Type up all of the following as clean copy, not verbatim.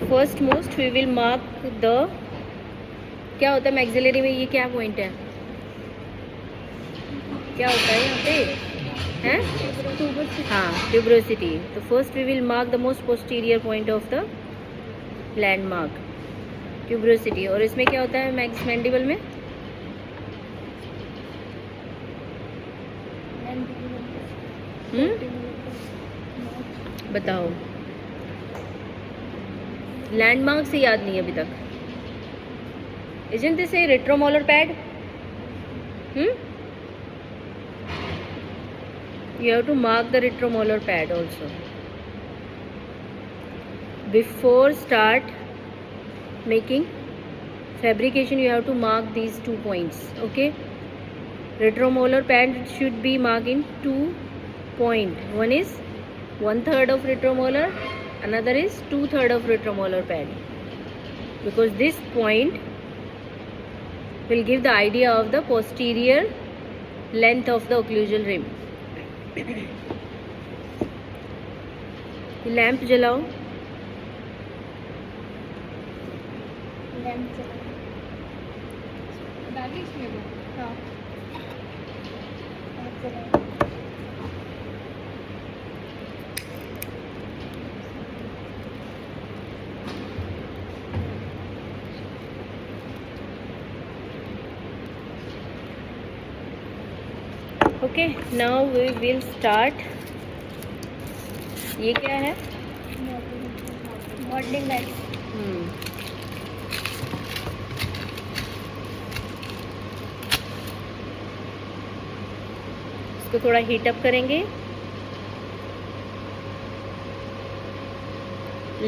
First most we will mark the, क्या होता है मैक्सिलरी में, ये क्या पॉइंट है, क्या होता है यहाँ पे हैं? हाँ, ट्यूबरोसिटी. तो first we will mark the most posterior point of the landmark, tuberosity. और इसमें क्या होता है मैंडिबल में? बताओ. लैंडमार्क से याद नहीं अभी तक. Isn't this a retromolar pad? You have to mark the retromolar pad also. Before start making fabrication, you have to mark these 2 points. Okay. Retromolar pad should be marked in 2 points. One is 1/3 of retromolar, another is 2/3 of retromolar pad. Because this point will give the idea of the posterior length of the occlusal rim. Lamp जलाओ. Lamp डाली इसमें वो. हाँ. Okay, now we will start. ये क्या है? Modelling light. इसको थोड़ा हीट अप करेंगे.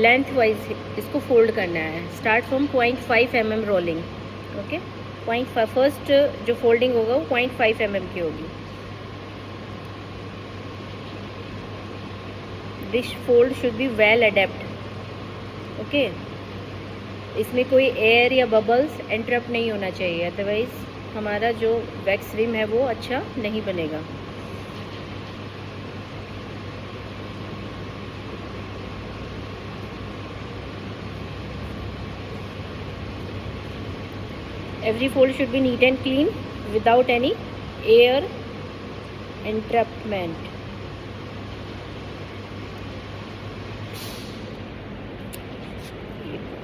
लेंथ वाइज इसको फोल्ड करना है. Start from 0.5 mm rolling. Okay, 0.5 first जो फोल्डिंग होगा वो 0.5 mm की होगी. This fold should be well adapt. Okay, इसमें कोई एयर या बबल्स इंटरप्ट नहीं होना चाहिए, अदरवाइज हमारा जो वैक्स रिम है वो अच्छा नहीं बनेगा. Every fold should be neat and clean without any air entrapment.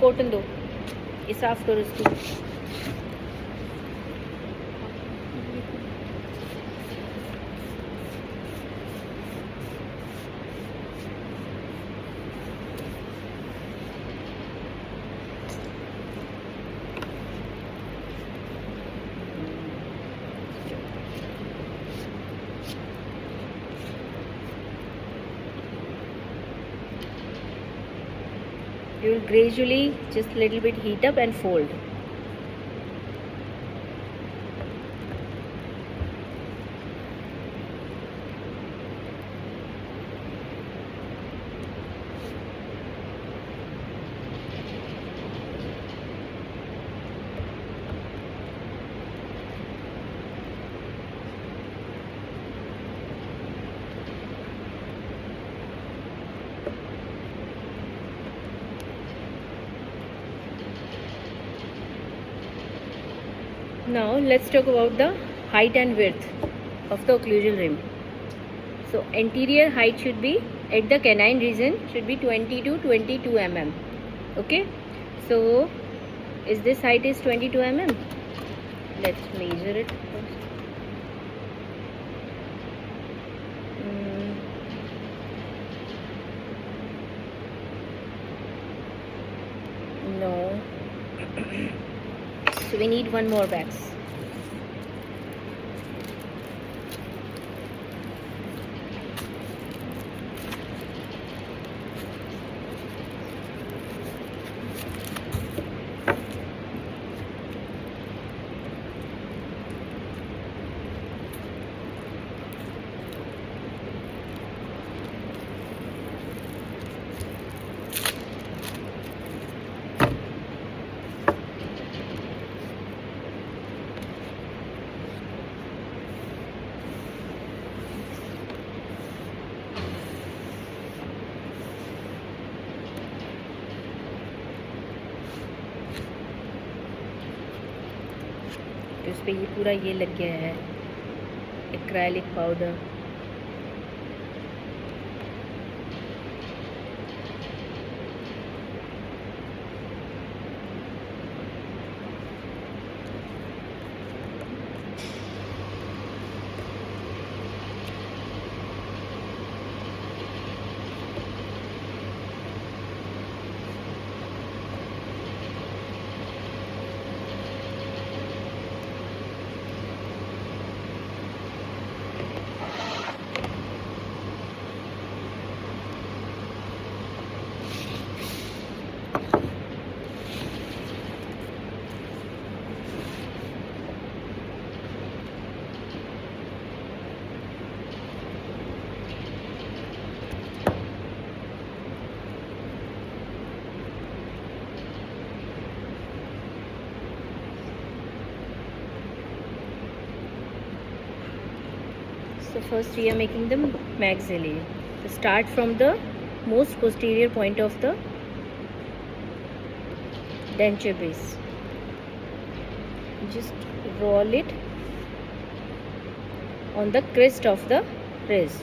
Cotton दो, ये साफ करो इसको. You will gradually just little bit heat up and fold. Now let's talk about the height and width of the occlusal rim. So anterior height should be at the canine region should be 20 to 22 mm. Okay, so is this height is 22 mm? Let's measure it first. No. So we need one more wax. उस पर ये पूरा ये लग गया है acrylic powder. So first we are making the maxillary. So start from the most posterior point of the denture base. Just roll it on the crest of the ridge.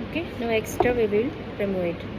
Okay, now extra we will remove it.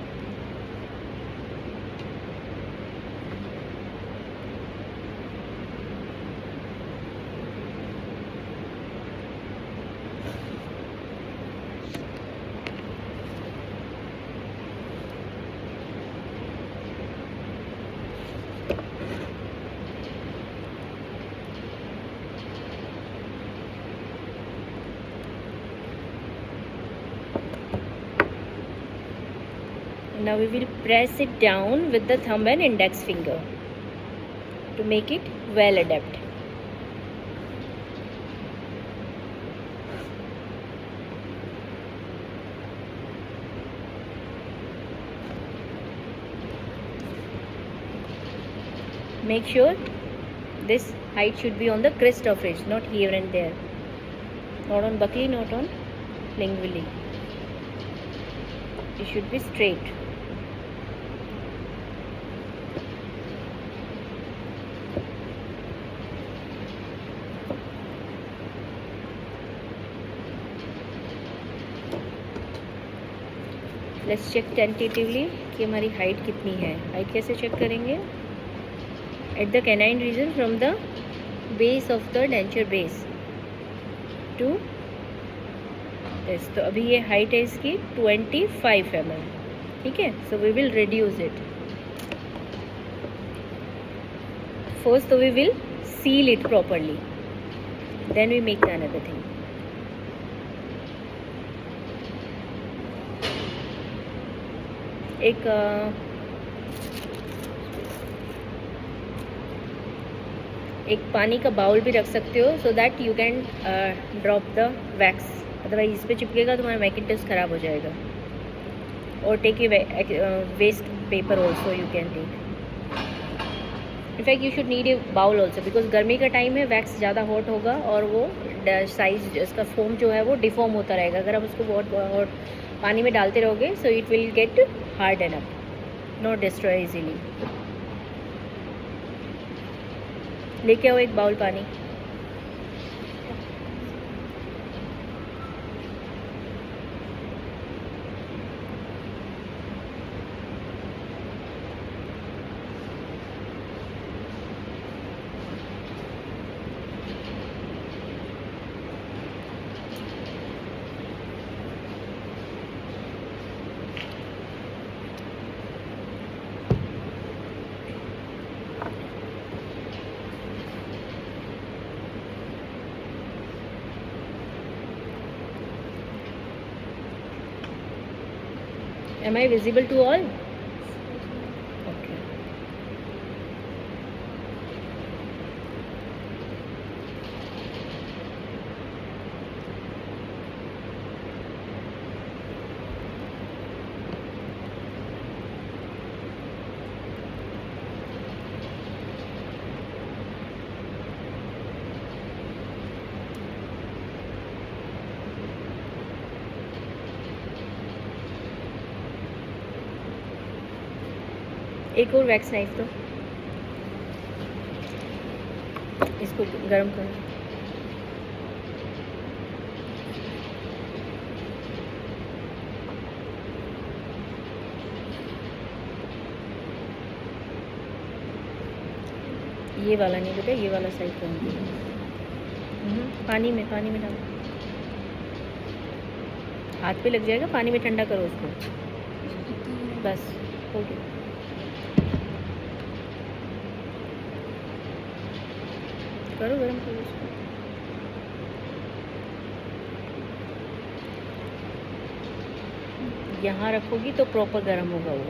Now we will press it down with the thumb and index finger to make it well adapt. Make sure this height should be on the crest of ridge, not here and there, not on buckley, not on lingually. It should be straight. Let's check tentatively कि हमारी height कितनी है. Height कैसे check करेंगे? At the canine region from the base of the denture base to this. तो अभी ये height है इसकी 25 mm. ठीक है, so we will reduce it. First we will seal it properly, then we make the another thing. एक पानी का बाउल भी रख सकते हो so that you can drop the wax, otherwise इस पर चिपकेगा तुम्हारा मैकिंटोश ख़राब हो जाएगा. और take a waste paper also you can take. In fact you should need a bowl also because गर्मी का टाइम है, वैक्स ज़्यादा हॉट होगा और वो साइज इसका फोम जो है वो डिफॉर्म होता रहेगा. अगर आप उसको बहुत हॉट पानी में डालते रहोगे so it will get hard and up, not destroy easily. लेके आओ एक बाउल पानी. Am I visible to all? Okay. एक और वैक्स नाइफ दो, इसको गर्म करो। ये वाला नहीं बेटा, ये वाला साइड करूँगी। पानी में डालो, हाथ पे लग जाएगा, पानी में ठंडा करो उसको, बस हो गया। करो गरम करो उसको। यहाँ रखोगी तो प्रॉपर गरम होगा वो।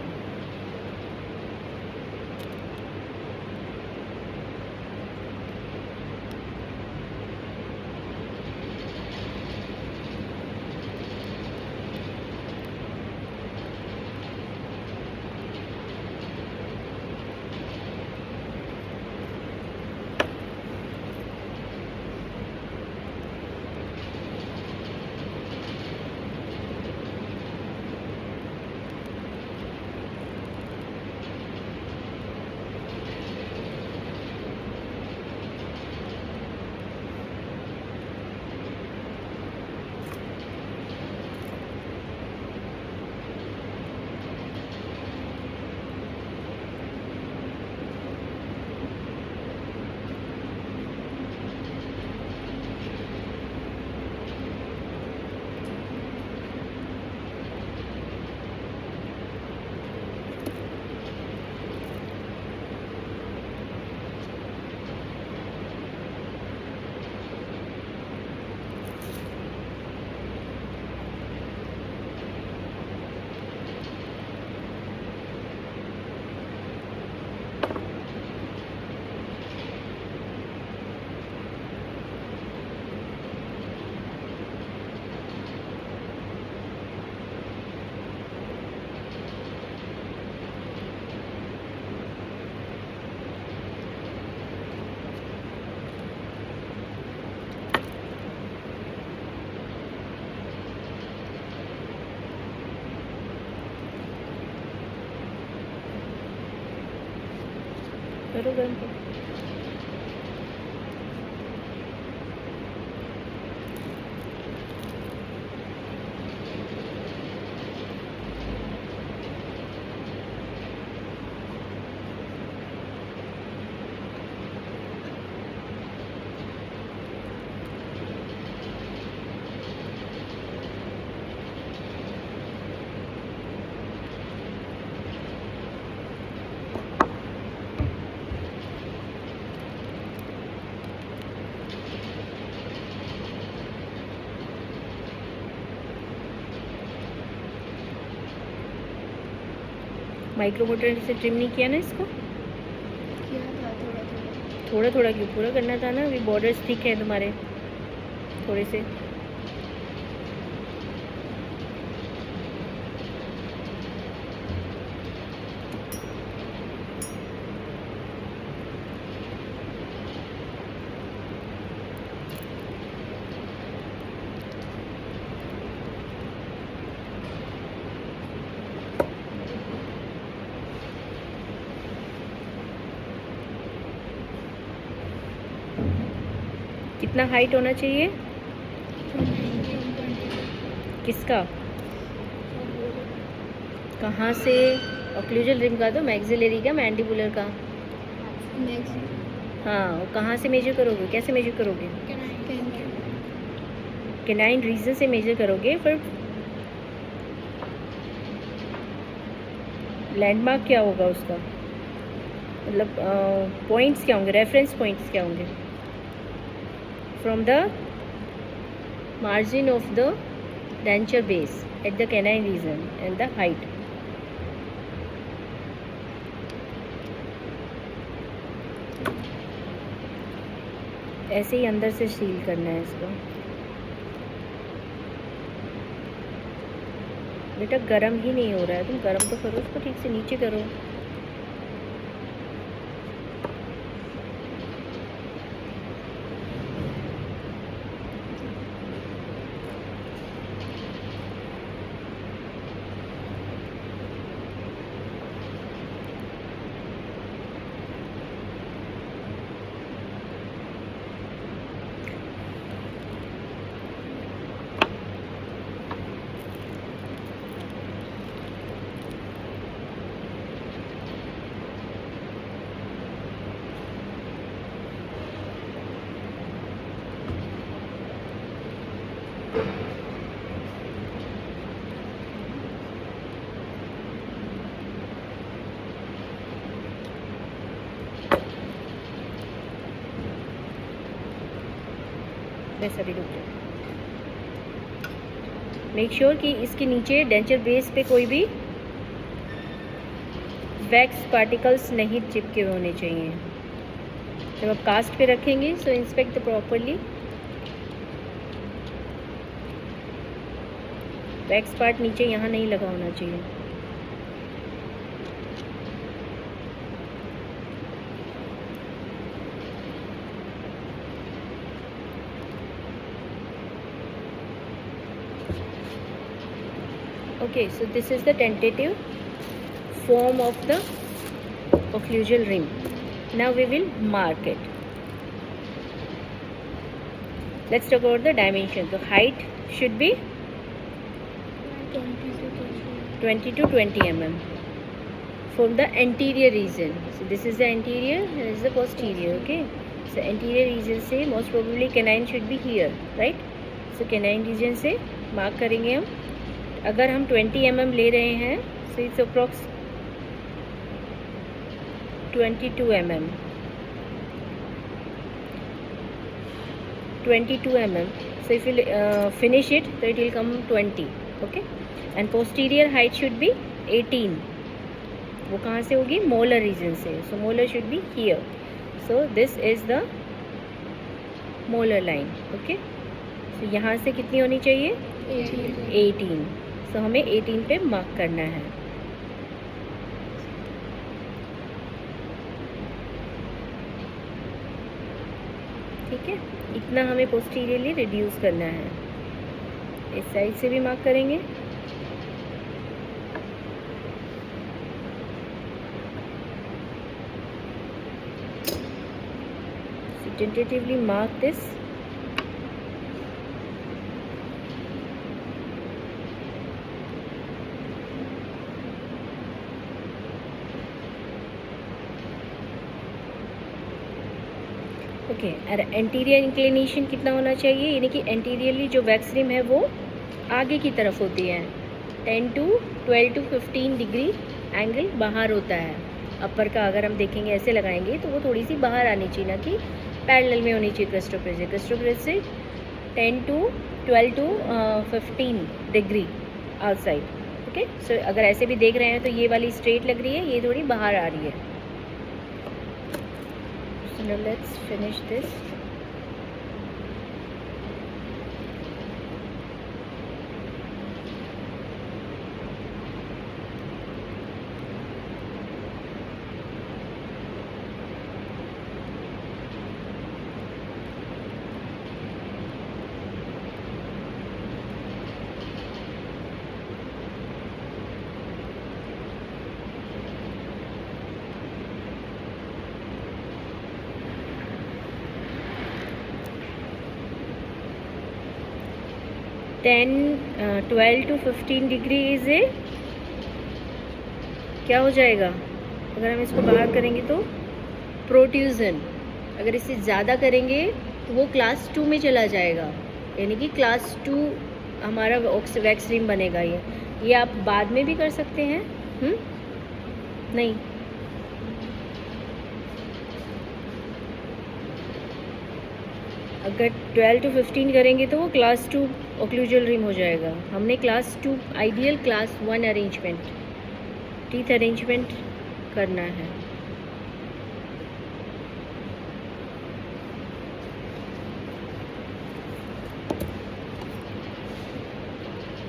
करो गरम करो। माइक्रोमोटर से ट्रिम नहीं किया ना इसको? किया था थोड़ा थोड़ा थोड़ा क्यों, पूरा करना था ना। अभी बॉर्डर्स ठीक है तुम्हारे थोड़े से। कितना हाइट होना चाहिए? किसका? कहाँ से? ऑक्लूजल रिम का, तो मैक्सिलरी का, मैंडिबुलर का? हाँ, और कहाँ से मेजर करोगे? कैसे मेजर करोगे? कैनाइन रीजन से मेजर करोगे। फिर लैंडमार्क क्या होगा उसका, मतलब पॉइंट्स क्या होंगे, रेफरेंस पॉइंट्स क्या होंगे? From the margin of the denture base at the canine region and the height. ऐसे ही अंदर से सील करना है इसको। बेटा गरम ही नहीं हो रहा है, तुम गरम तो करो उसको, ठीक से नीचे करो। बस अभी रुक जाओ। मेक श्योर कि इसके नीचे डेंचर बेस पे कोई भी वैक्स पार्टिकल्स नहीं चिपके होने चाहिए। जब आप कास्ट पे रखेंगे so inspect the properly. Wax part नीचे यहाँ नहीं लगा होना चाहिए। Okay, so this is the tentative form of the occlusal rim. Now we will mark it. Let's talk about the dimension. So height should be 20 to 20 mm from the anterior region. So this is the anterior and this is the posterior. Okay, so anterior region से most probably canine should be here, right? So canine region से mark करेंगे हम। अगर हम 20 mm ले रहे हैं so it's approx 22 mm 22 mm. So if you finish it so it will come 20. Okay, and posterior height should be 18. वो कहाँ से होगी? मोलर रीजन से. So molar should be here. So this is the molar line. Okay, so यहाँ से कितनी होनी चाहिए? 18. So हमें 18 पे मार्क करना है. ठीक है, इतना हमें पोस्टीरियरली रिड्यूस करना है. इस साइड से भी मार्क करेंगे. So tentatively mark this. Okay, और एंटीरियर इंक्लिनेशन कितना होना चाहिए? यानी कि एंटीरियरली जो वैक्स रिम है वो आगे की तरफ होती है. 10 to 12 to 15 डिग्री एंगल बाहर होता है. अपर का अगर हम देखेंगे ऐसे लगाएंगे तो वो थोड़ी सी बाहर आनी चाहिए, ना कि पैरेलल में होनी चाहिए. क्रिस्टोप्रेस से 10 to 12 to 15 degree outside. Okay, so अगर ऐसे भी देख रहे हैं तो ये वाली स्ट्रेट लग रही है, ये थोड़ी बाहर आ रही है. Now let's finish this. Ten 12 to 15 degree is a क्या हो जाएगा? अगर हम इसको बाहर करेंगे तो प्रोट्यूजन. अगर इससे ज़्यादा करेंगे तो वो क्लास 2 में चला जाएगा, यानी कि क्लास 2 हमारा वैक्स रिम बनेगा. ये आप बाद में भी कर सकते हैं. नहीं, अगर 12 to 15 करेंगे तो वो क्लास 2 ओक्लूजल रिम हो जाएगा. हमने class 2 ideal class 1 arrangement, teeth arrangement करना है.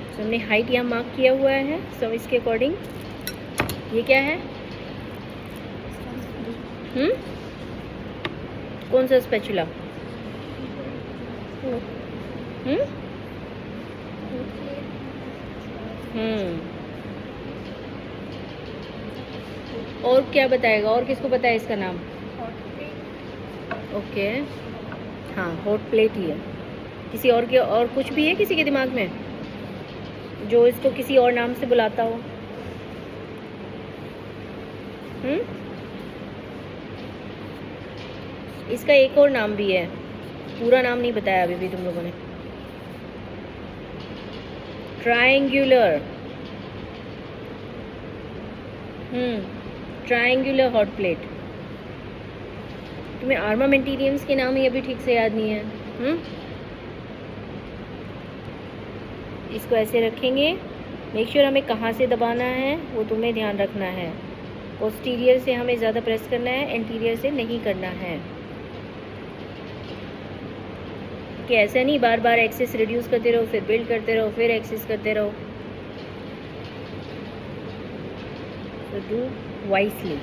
तो हमने हाइट यहाँ मार्क किया हुआ है. सो इसके अकॉर्डिंग ये क्या है? कौन सा स्पैचुला? और क्या बताएगा? और किसको पता है इसका नाम? ओके, हाँ, हॉट प्लेट ही है. किसी और के और कुछ भी है किसी के दिमाग में जो इसको किसी और नाम से बुलाता हो? इसका एक और नाम भी है, पूरा नाम नहीं बताया अभी भी तुम लोगों ने. Triangular, triangular hot plate. तुम्हें आर्मामेंटेरियंस के नाम ही अभी ठीक से याद नहीं है। इसको ऐसे रखेंगे। मेक श्योर हमें कहाँ से दबाना है वो तुम्हें ध्यान रखना है। पोस्टीरियर से हमें ज़्यादा प्रेस करना है, एंटीरियर से नहीं करना है। कि ऐसा नहीं बार बार एक्सेस रिड्यूस करते रहो, फिर बिल्ड करते रहो, फिर एक्सेस करते रहो। तो do wisely.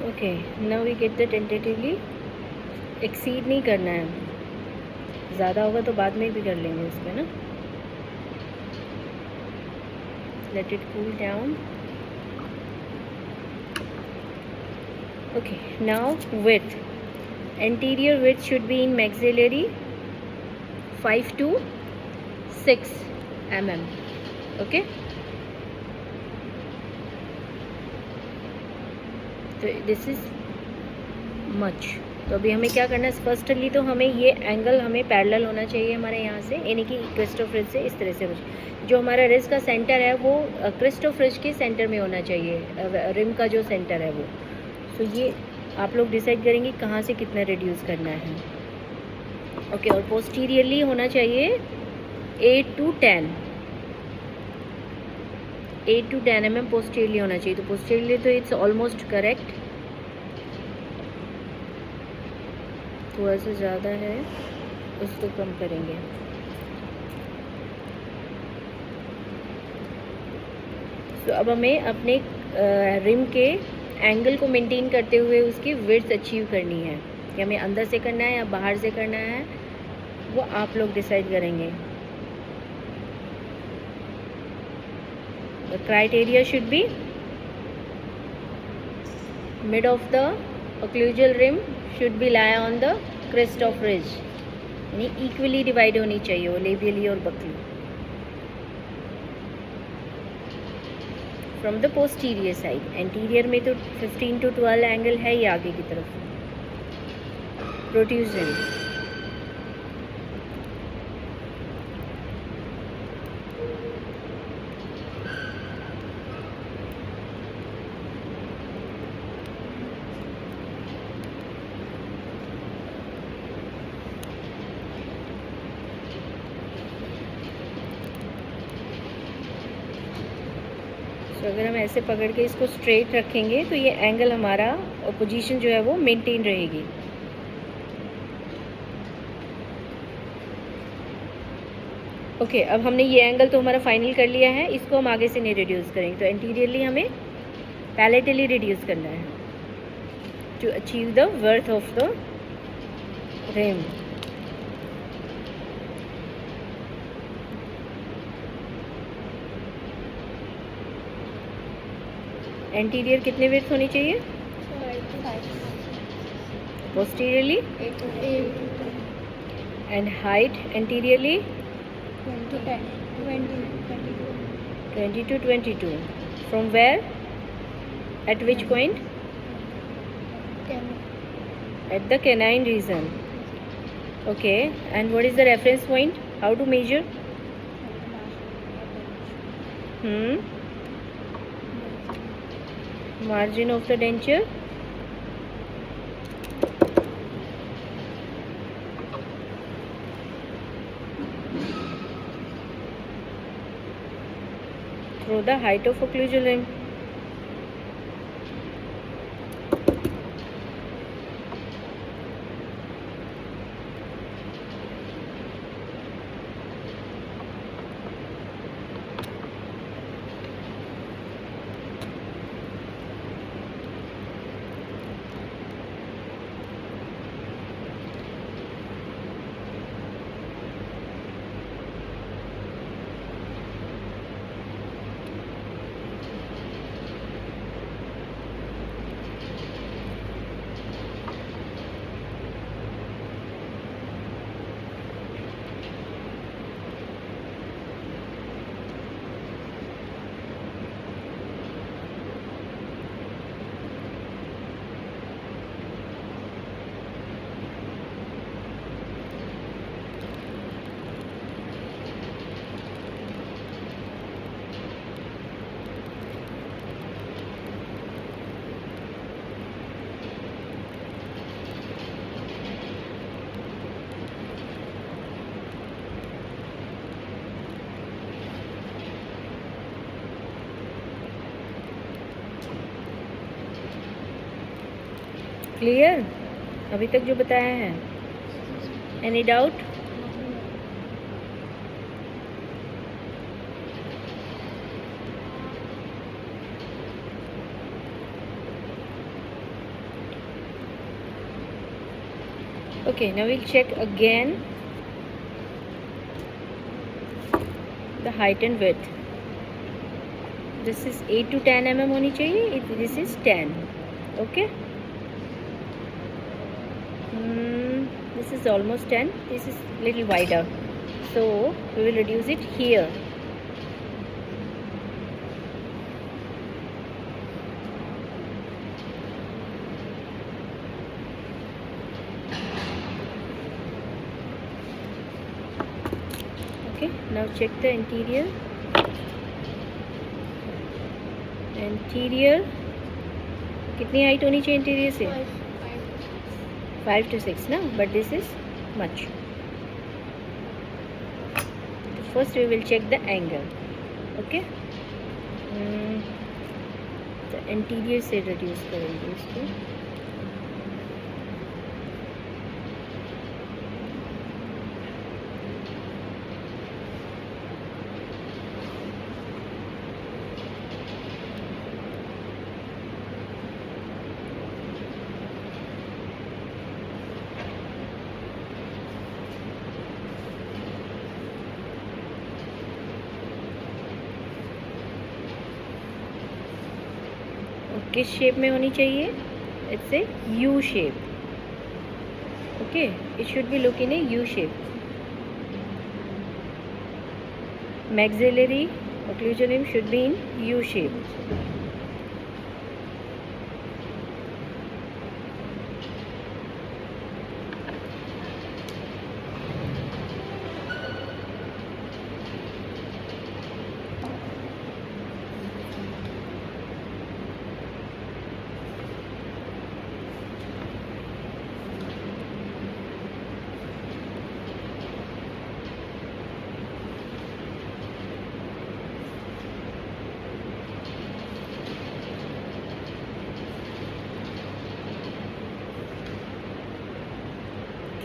Okay, now we get the tentatively. Exceed नहीं करना है, ज़्यादा होगा तो बाद में भी कर लेंगे उसमें ना। Let it cool down. Okay, now width. Anterior width should be in maxillary 5 to 6 mm। Okay, तो दिस इज मच। तो अभी हमें क्या करना है, फर्स्टली तो हमें ये एंगल हमें पैरेलल होना चाहिए हमारे यहाँ से, यानी कि क्रिस्ट ऑफ रिज से इस तरह से जो हमारा रिज का सेंटर है वो क्रिस्ट ऑफ रिज के सेंटर में होना चाहिए, रिम का जो सेंटर है वो। तो ये आप लोग डिसाइड करेंगे कहाँ से कितना रिड्यूस करना है। ओके, और पोस्टीरियरली होना चाहिए 8 to 10 mm पोस्टीरियरली होना चाहिए। तो पोस्टीरियरली तो इट्स ऑलमोस्ट करेक्ट, थोड़ा सा ज़्यादा है, उसको कम करेंगे। तो अब हमें अपने रिम के एंगल को मेंटेन करते हुए उसकी विड्थ अचीव करनी है, कि हमें अंदर से करना है या बाहर से करना है, वो आप लोग डिसाइड करेंगे। The criteria should be mid of the occlusal rim should be lie on the crest of ridge, यानी इक्वली डिवाइड होनी चाहिए वो लेबियली और Buckley. From the posterior side, anterior में तो 15 to 12 एंगल है ही आगे की तरफ। प्रोट्रूजन, तो अगर हम ऐसे पकड़ के इसको स्ट्रेट रखेंगे तो ये एंगल हमारा और पोजीशन जो है वो मेंटेन रहेगी। ओके, अब हमने ये एंगल तो हमारा फाइनल कर लिया है, इसको हम आगे से नहीं रिड्यूस करेंगे। तो एंटीरियरली हमें पैलेटली रिड्यूस करना है to achieve the width of the rim. Anterior कितने विड्थ होनी चाहिए? Posteriorly 8 and height anteriorly 20 to 22। From where, at which point? At the canine region. Okay. And what is the reference point? How to measure? Margin of the denture. Through the height of occlusal limb. Clear अभी तक जो बताया है? Any doubt? Okay, now we'll check again the height and width. This is 8 to 10 mm होनी चाहिए. This is 10. Okay. This is almost 10. This is little wider, so we will reduce it here. Okay, now check the anterior. Anterior कितनी height होनी चाहिए interior से? 5 to 6 ना, but this is much. First we will check the angle. Okay. The anterior से reduce करेंगे इसको. किस shape में होनी चाहिए? It's a U shape. Okay, it should be look in A U shape. maxillary occlusal limb should be in U shape.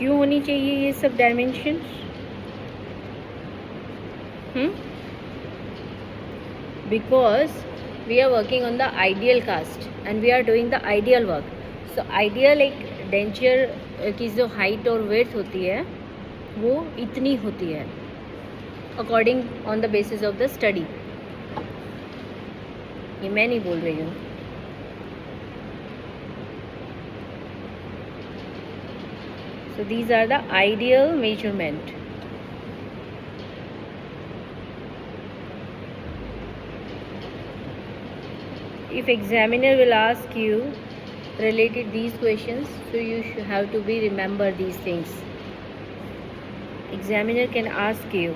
क्यों होनी चाहिए ये सब dimensions? Because we are working on the ideal cast and we are doing the ideal work. So ideal एक denture की जो height और width होती है वो इतनी होती है according on the basis of the study. ये मैं नहीं बोल रही हूँ. So these are the ideal measurement. If examiner will ask you related these questions, so you should have to be remember these things. Examiner can ask you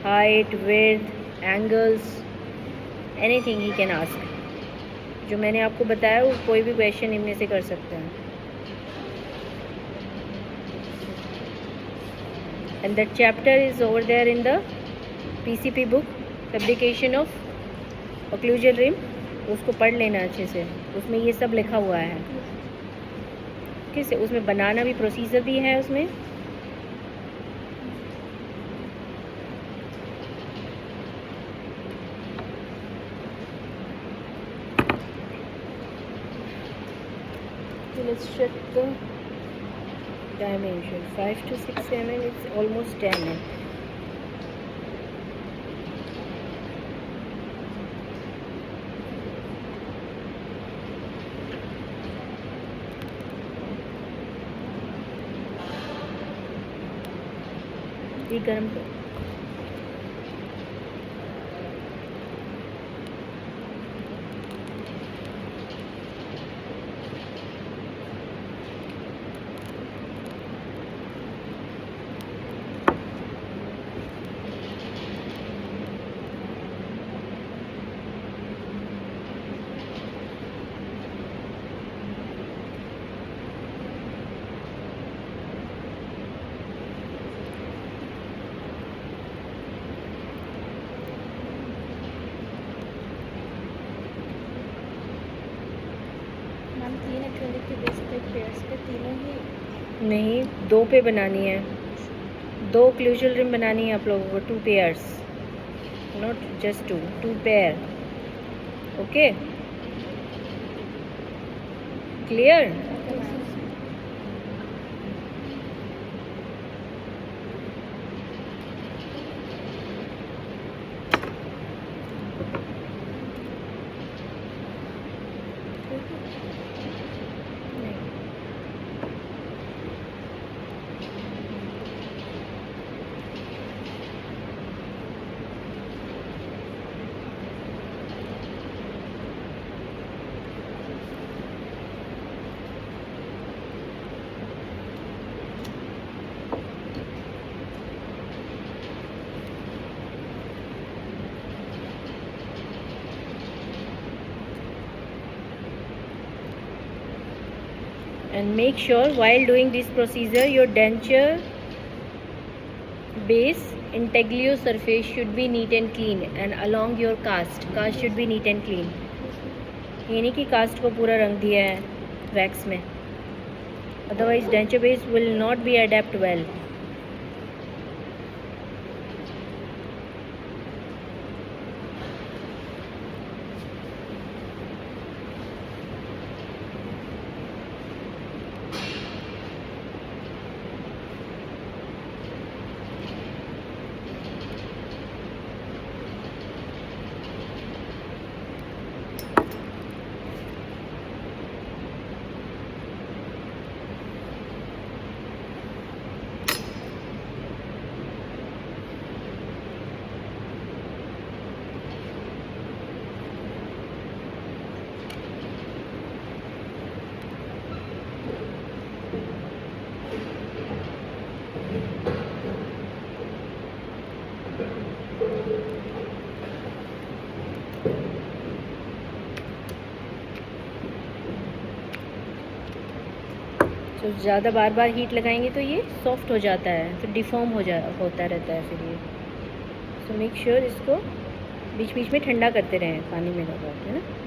height, width, angles, anything he can ask. जो मैंने आपको बताया वो कोई भी question इनमें से कर सकते हैं. And that chapter is over there in the PCP book, fabrication of occlusal rim. उसको पढ़ लेना अच्छे से, उसमें ये सब लिखा हुआ है. कैसे उसमें बनाना भी प्रोसीजर भी है उसमें. Let's check the dimension. 5 to 6 mm, it's almost 10 mm. ये गरम कर. मैम 3 एक्रेलिक के बेस पे पेयर्स पे तीनों ही नहीं, 2 पे बनानी है. 2 occlusal rim बनानी है आप लोगों को. 2 pairs, not just 2. 2 pair. Okay, clear? And make sure while doing this procedure your denture base intaglio surface should be neat and clean, and along your cast should be neat and clean. ये नहीं कि cast को पूरा रंग दिया है wax में, otherwise denture base will not be adapt well. तो ज़्यादा बार बार हीट लगाएंगे तो ये सॉफ्ट हो जाता है, फिर डिफॉर्म होता रहता है फिर ये. सो मेक श्योर इसको बीच बीच में ठंडा करते रहें पानी में लगा के, है ना.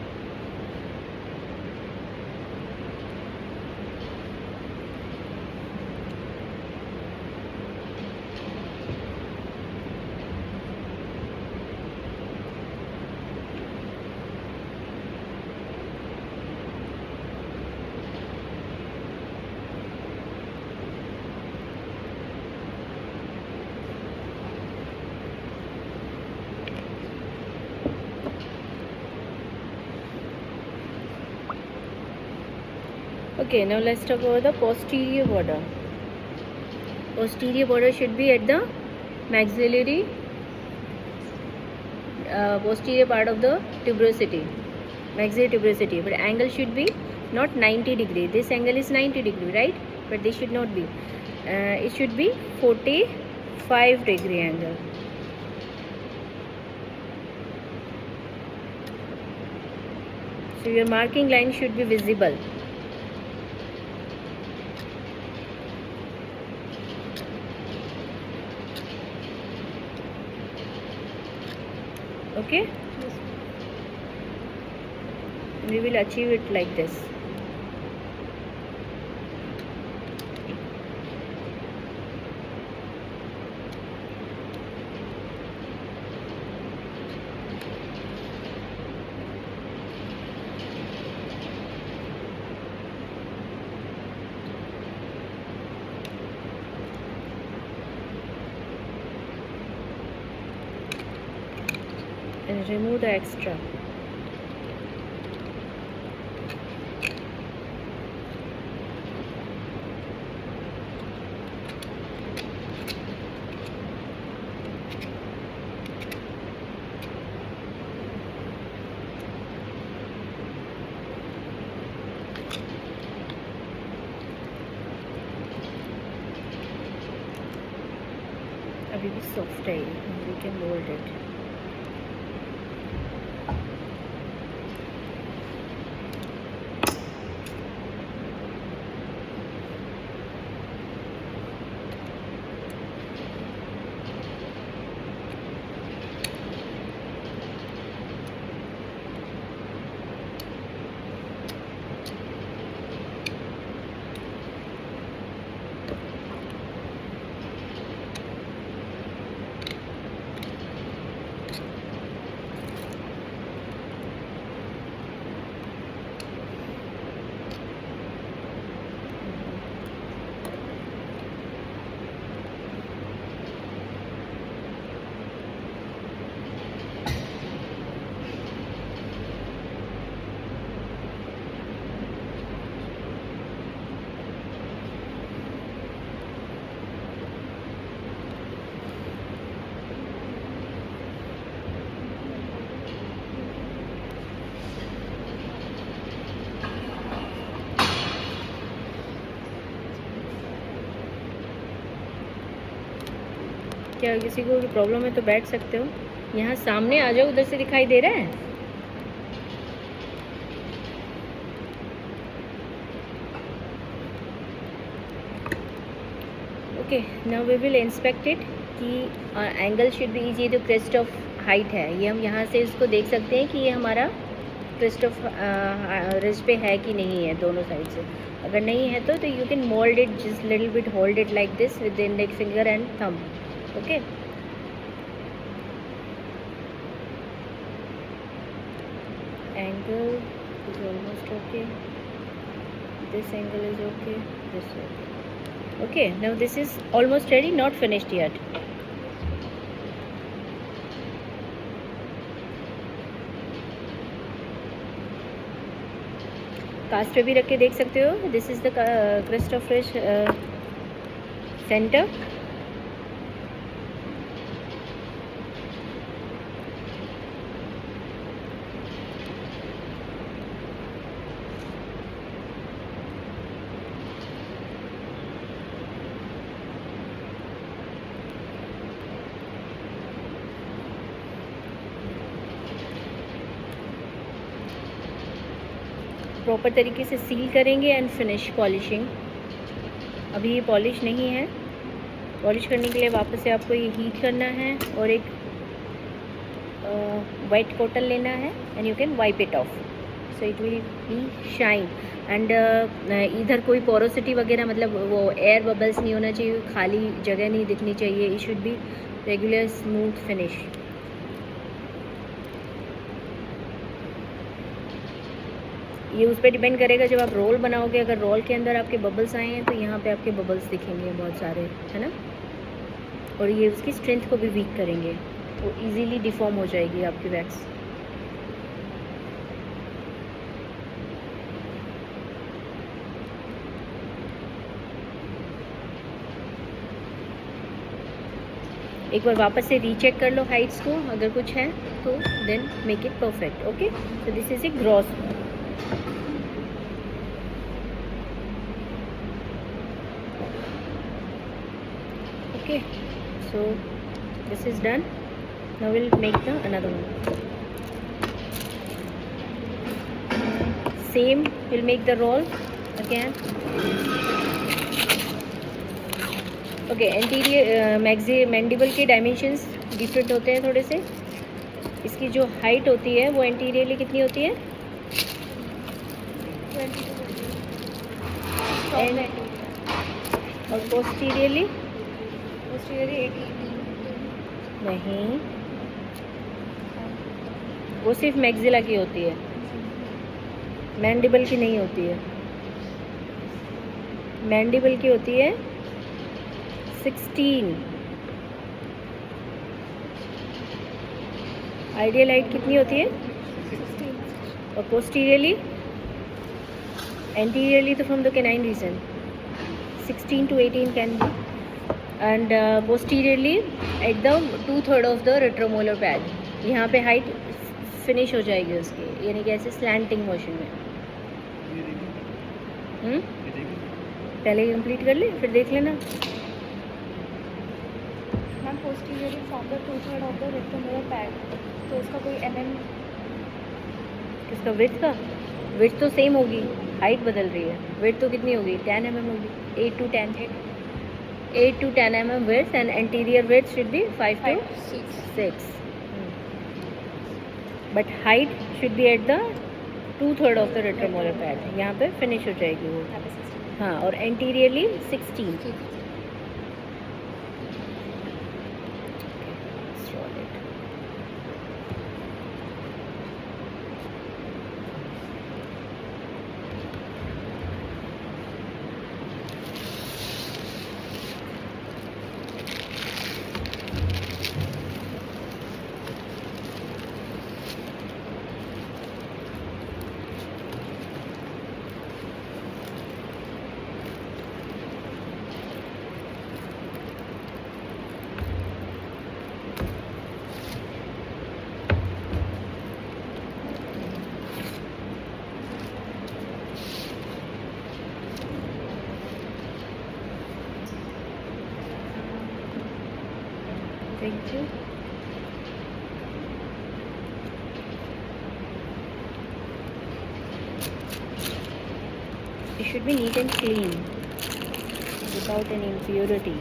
Okay, now let's talk about the posterior border. Posterior border should be at the maxillary posterior part of the tuberosity, maxillary tuberosity, but angle should be not 90 degree. This angle is 90 degree, right? But this should not be. It should be 45 degree angle. So your marking line should be visible. Okay? Yes. We will achieve it like this. And remove the extra. अभी भी soft है, we can mold it. क्या किसी को भी problem है तो बैठ सकते हो, यहाँ सामने आ जाओ, उधर से दिखाई दे रहा है. Okay, now we will inspect it कि एंगल शुड बी इज, ये जो क्रेस्ट ऑफ हाइट है ये हम यहाँ से इसको देख सकते हैं कि ये हमारा क्रेस्ट ऑफ रिज पे है कि नहीं है दोनों साइड से. अगर नहीं है तो you can mould it just little bit, hold it like this with the index finger and thumb. Okay, angle is almost okay, this angle is okay, this is okay. Okay, now this is almost ready, not finished yet. Cast पे भी रख के देख सकते हो. This is the crest of fish center. Proper तरीके से seal करेंगे एंड फिनिश पॉलिशिंग. अभी ये पॉलिश नहीं है. पॉलिश करने के लिए वापस से आपको ये हीट करना है और एक वाइट कॉटन लेना है and you can wipe it of so it will be shine. And इधर कोई पोरोसिटी वगैरह, मतलब वो एयर बबल्स नहीं होना चाहिए, खाली जगह नहीं दिखनी चाहिए. It should be regular smooth finish. ये उस पर डिपेंड करेगा जब आप रोल बनाओगे. अगर रोल के अंदर आपके बबल्स आए हैं तो यहाँ पे आपके बबल्स दिखेंगे बहुत सारे, है ना. और ये उसकी स्ट्रेंथ को भी वीक करेंगे, वो इजीली डिफॉर्म हो जाएगी आपकी वैक्स. एक बार वापस से रीचेक कर लो हाइट्स को, अगर कुछ है तो then make it perfect. Okay, so this is a gross. Okay, so this is done. Now we'll make the another one. Same, we'll make the roll again. Okay, anterior mandible के dimensions different होते हैं थोड़े से. इसकी जो height होती है वो एंटीरियरली कितनी होती है? 20 और पोस्टीरियरली? पोस्टीरियरली 18. नहीं, वो सिर्फ मैक्सिला की होती है, मैंडिबल की नहीं होती है. मैंडिबल की होती है 16. आइडियल हाइट कितनी होती है? 16. और पोस्टीरियरली? एंटीरियरली तो from the canine region 16 to 18 can be, and posteriorly at the 2/3 of the retromolar pad. यहाँ पे हाइट फिनिश हो जाएगी उसकी, यानी कि ऐसे स्लैंटिंग मोशन में. पहले कंप्लीट कर ले, फिर देख लेना. Ma'am posteriorly from the 2/3 of the retromolar pad, तो उसका कोई किसका? विड्थ का? विड्थ तो सेम होगी, हाइट बदल रही है. विड्थ तो कितनी होगी? 10 mm होगी. 8 to 10 mm width, and anterior width should be 5 to 6. But height should be at the 2/3 of the retromolar pad. यहाँ पे फिनिश हो जाएगी वो. हाँ, और anteriorly 16. Thank you. It should be neat and clean without any impurity.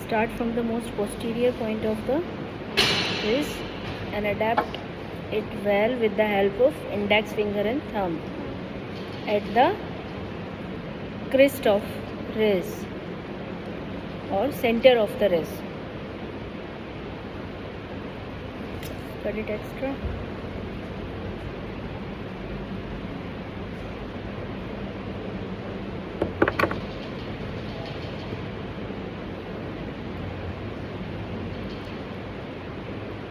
Start from the most posterior point of the wrist and adapt it well with the help of index finger and thumb at the crest of wrist or center of the wrist. Cut it extra.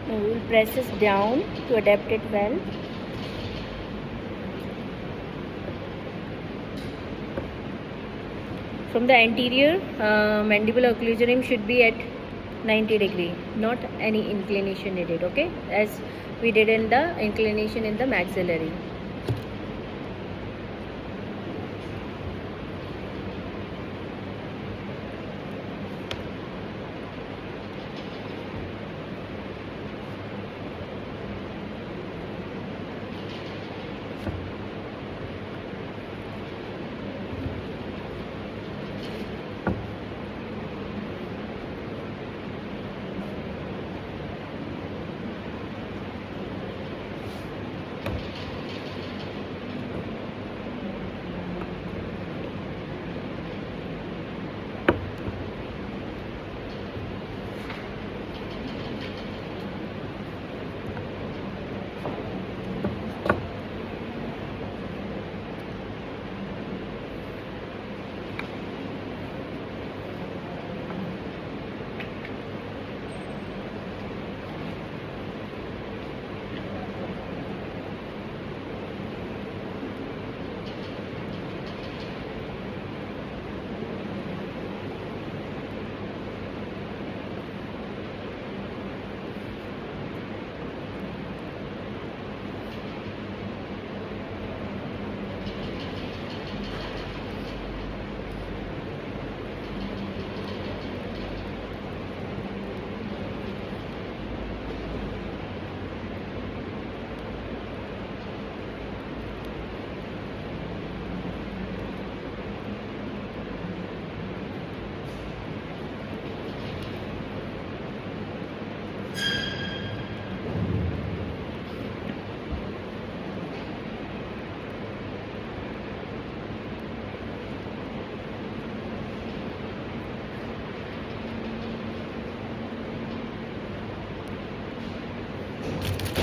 Now we will press this down to adapt it well. From the anterior, mandibular occlusum should be at 90 degree, not any inclination needed, okay? As we did in the inclination in the maxillary.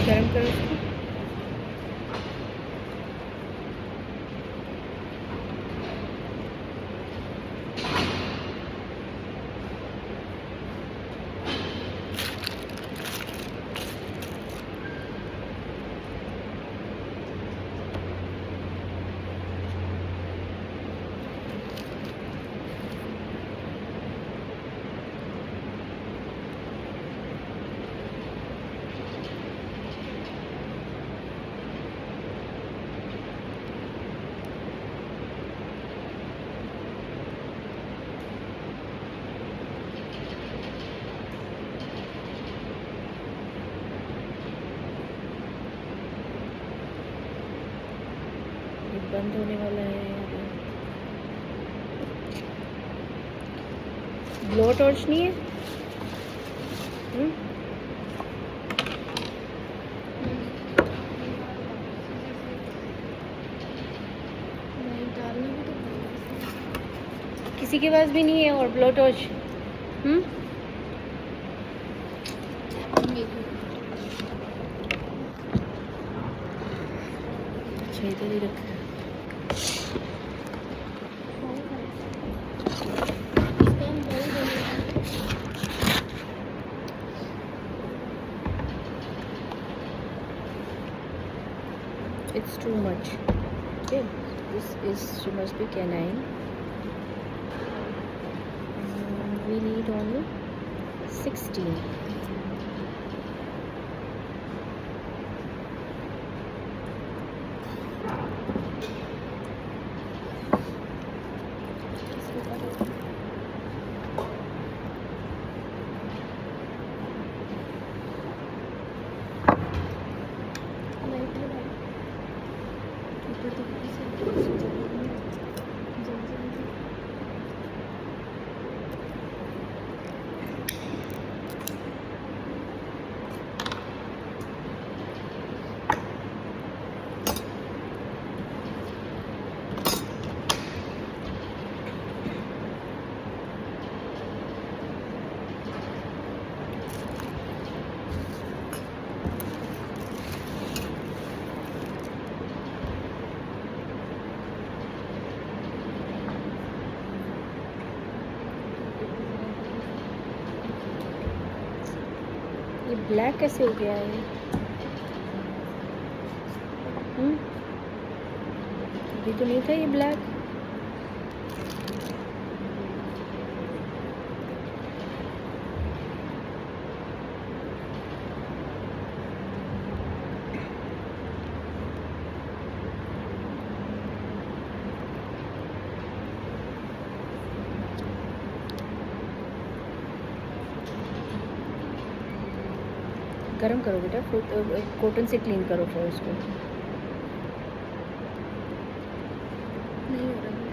गर्म करो इसको। बंद होने वाला है। Blow torch नहीं है? नहीं डालना भी तो किसी के पास भी नहीं है और ब्लो टॉर्च? अच्छा इधर ही रखा है। It's too much. Okay, this is must be canine. We need only 16. ये ब्लैक कैसे हो गया है? अभी तो नहीं था ये ब्लैक। गरम करो बेटा, कॉटन से क्लीन करो फिर उसको। नहीं हो रहा है।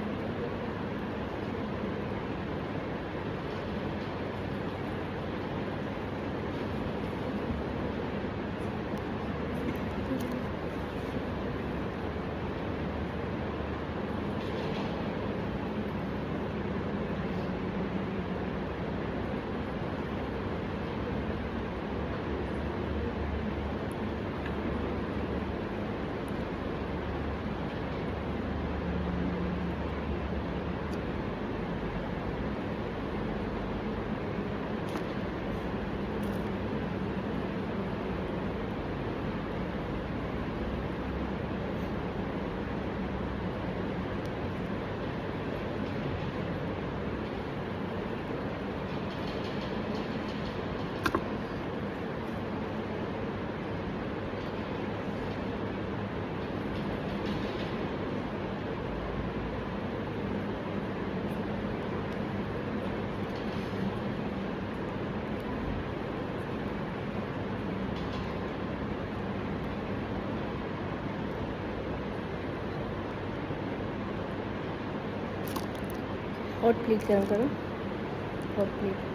हॉट प्लेट गरम करो, hot plate.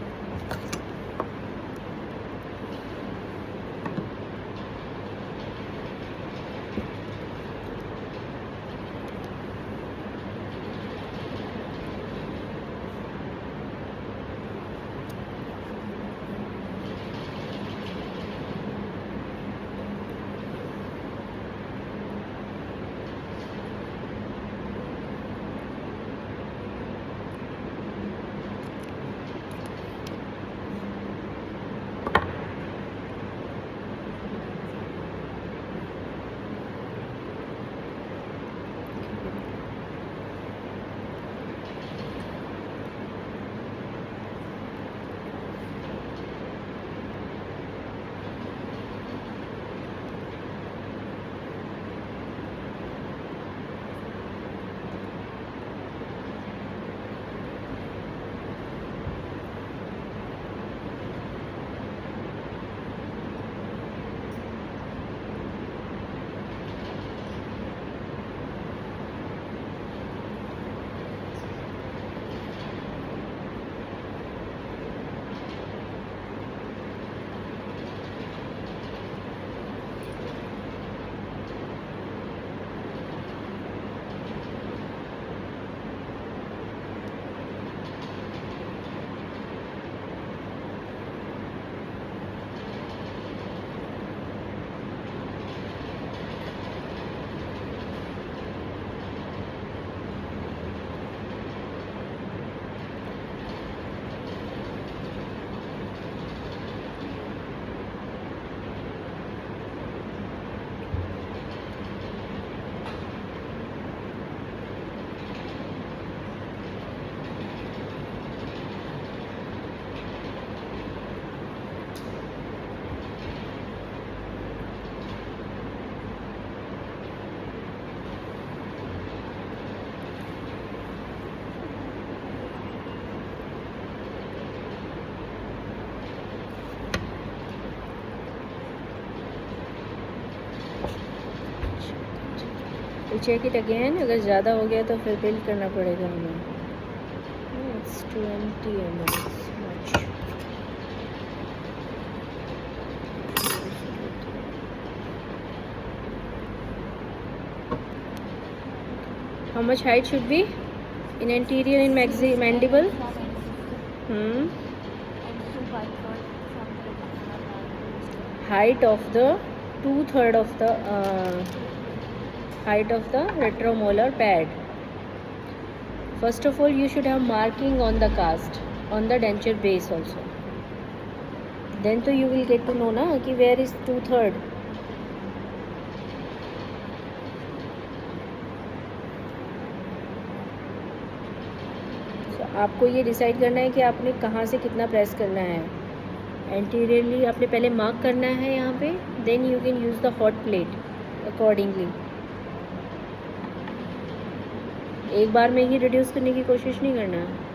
check it again. अगर ज़्यादा हो गया तो फिर बिल्ड करना पड़ेगा हमें. It's 20 ml. Much. How much height should be in anterior in mandible? Height of the 2/3 of the height of the retromolar pad. First of all, you should have marking on the cast, on the denture base also. Then तो you will get to know ना कि where is 2/3. So आपको ये decide करना है कि आपने कहाँ से कितना प्रेस करना है. एंटीरियरली आपने पहले मार्क करना है यहाँ पे. Then you can use the hot plate accordingly. एक बार में ही रिड्यूस करने की कोशिश नहीं करना है.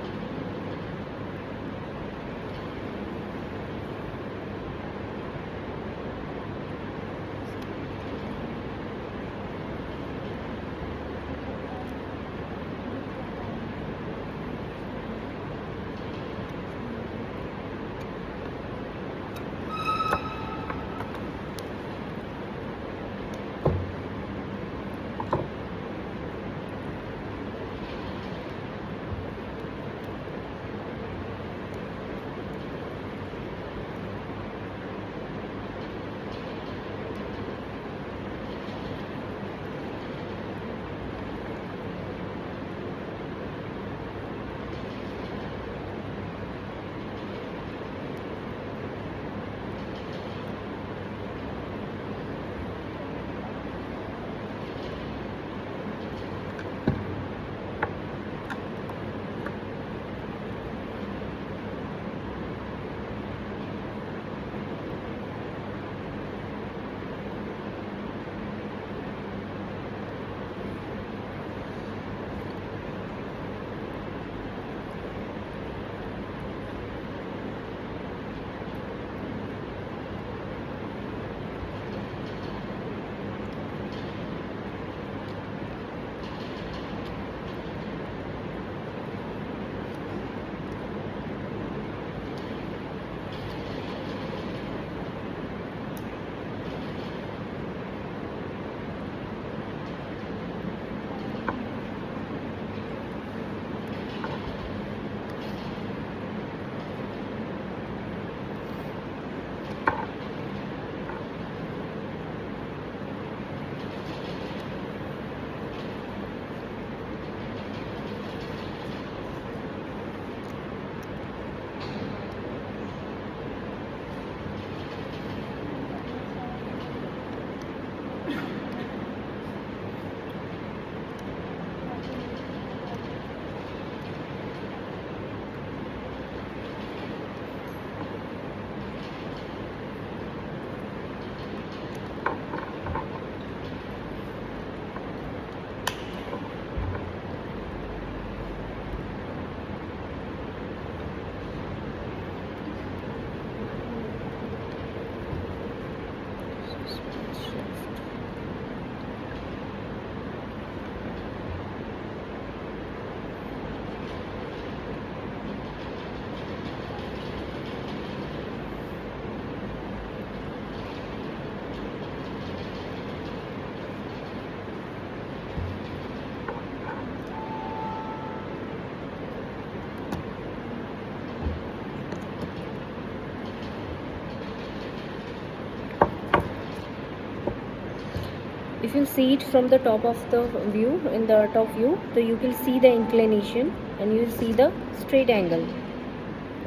If you see it from the top of the view, in the top view, so you will see the inclination and you will see the straight angle.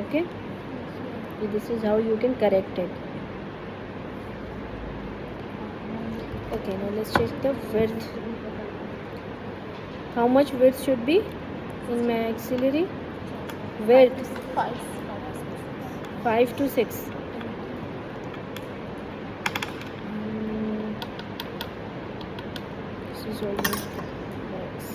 Okay, so this is how you can correct it. Okay, now let's check the width. How much width should be in maxillary? Width 5 to 6. This is almost max.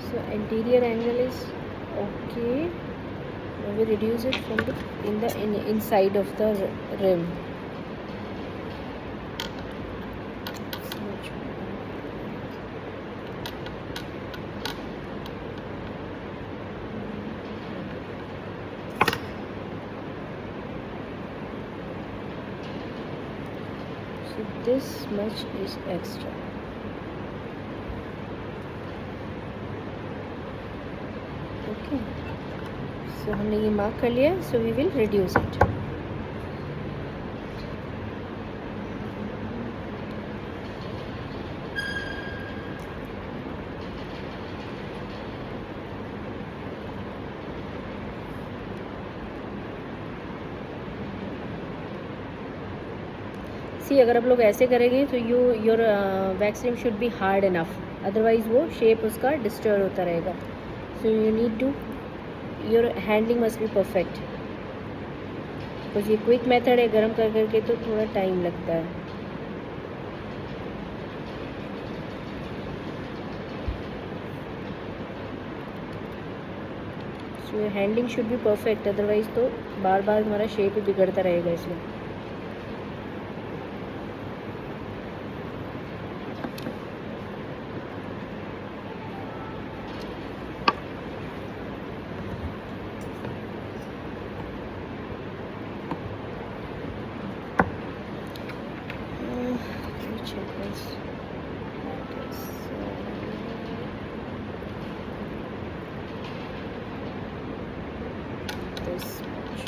So anterior angle is Okay, now we reduce it from the inside of the rim. So this much is extra. Okay, so हमने ये mark कर लिया, so we will reduce it. सी अगर आप लोग ऐसे करेंगे तो your wax rim should be hard enough, otherwise वो शेप उसका डिस्टर्ब होता रहेगा. So you need to, your handling must be perfect, because ये क्विक मेथड है, गर्म कर करके तो थोड़ा टाइम लगता है. So your handling should be perfect, otherwise तो बार बार हमारा शेप बिगड़ता रहेगा इसमें. Check this. This much.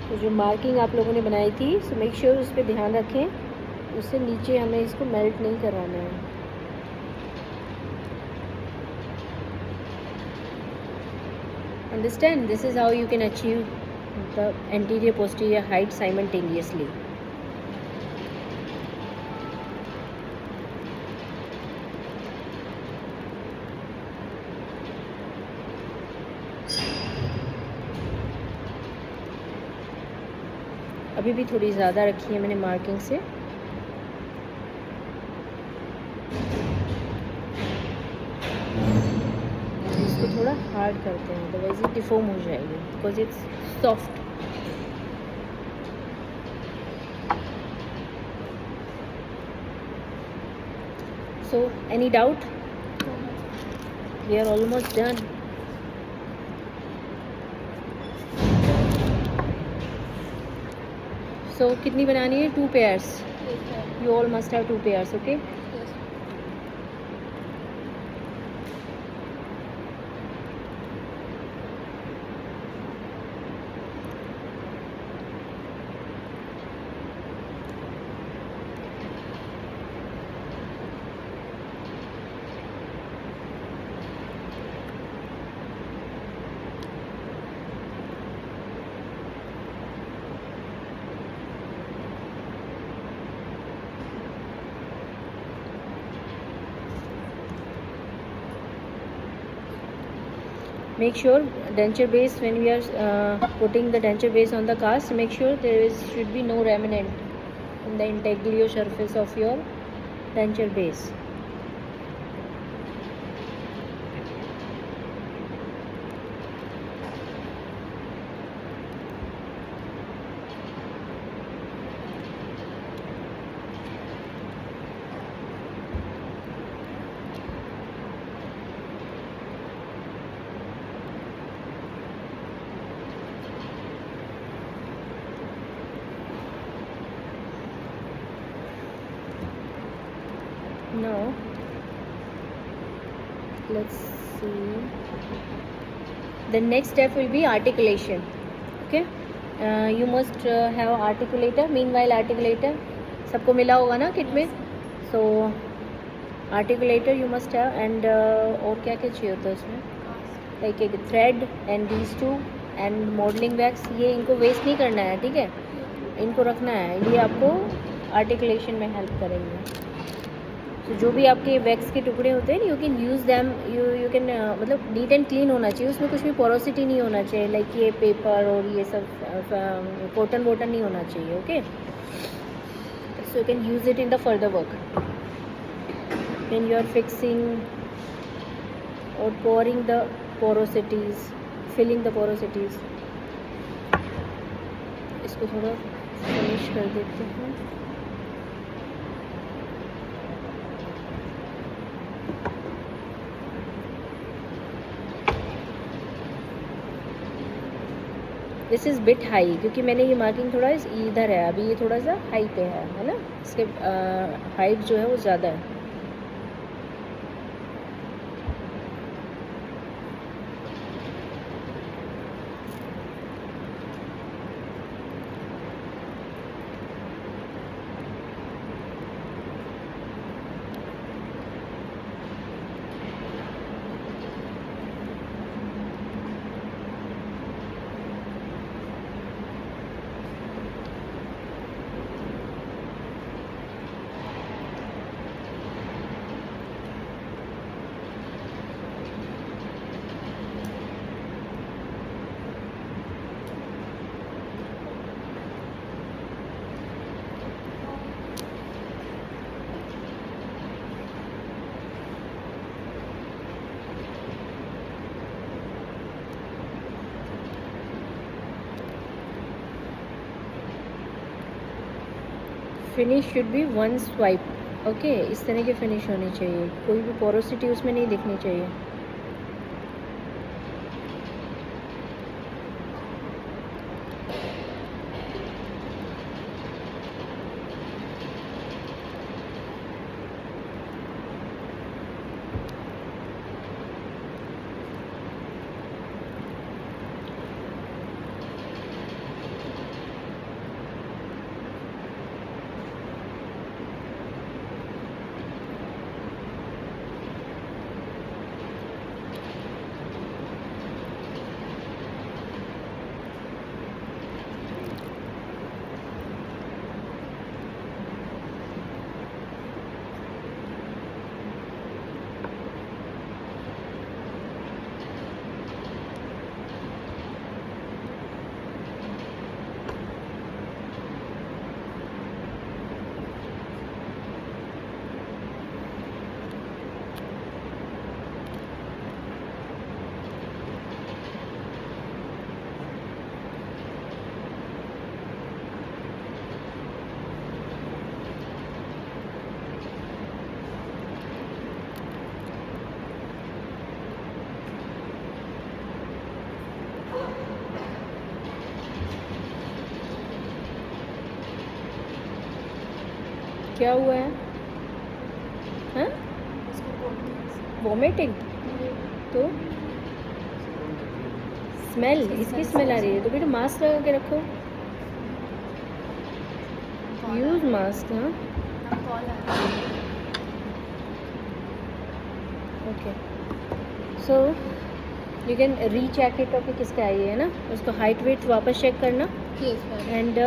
तो जो मार्किंग आप लोगों ने बनाई थी, सो मेक श्योर उस पर ध्यान रखें, उससे नीचे हमें इसको मेल्ट नहीं करवाना है. Understand, this is how you can achieve the anterior posterior height simultaneously. अभी भी थोड़ी ज़्यादा रखी है मैंने मार्किंग से. इसको थोड़ा हार्ड करते हैं, अदरवाइज ये डिफॉर्म हो जाएगी, because it's soft. So any doubt? We are almost done. So कितनी बनानी है? 2 pairs. You all must have 2 pairs. Okay, Make sure denture base, when we are putting the denture base on the cast, make sure should be no remnant in the intaglio surface of your denture base. Now let's see, the next step will be articulation. Okay, you must have articulator. Meanwhile articulator सबको मिला होगा ना kit में. So articulator you must have, and और क्या क्या चाहिए होता है उसमें, like एक thread and these two and modeling wax. ये इनको वेस्ट नहीं करना है, ठीक है, इनको रखना है, ये आपको आर्टिकुलेशन में हेल्प करेंगे. तो जो भी आपके वैक्स के टुकड़े होते हैं, you can use them, you can मतलब नीट एंड क्लीन होना चाहिए, उसमें कुछ भी पोरोसिटी नहीं होना चाहिए, लाइक ये पेपर और ये सब कॉटन वोटन नहीं होना चाहिए. Okay, so you can use it in the further work when you are fixing और pouring the porosities, filling the porosities. इसको थोड़ा फिनिश कर देते हैं. दिस इज़ बिट हाई, क्योंकि मैंने ये मार्किंग थोड़ा इधर है, अभी ये थोड़ा सा हाई पे है ना, इसके हाइट जो है वो ज़्यादा है. Finish should be one swipe. Okay, इस तरह की फिनिश होनी चाहिए, कोई भी पोरोसिटी उसमें नहीं दिखनी चाहिए. क्या हुआ है? हाँ, वॉमिटिंग? तो स्मेल, इसकी स्मेल आ रही है, तो बेटा मास्क लगा के रखो, यूज मास्क. हाँ, okay, so you can recheck it. Okay, किसका है ये, है ना, उसको हाइट वेट वापस चेक करना. And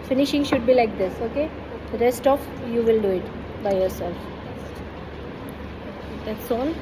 finishing should be like this. Okay, the rest of you will do it by yourself. That's all.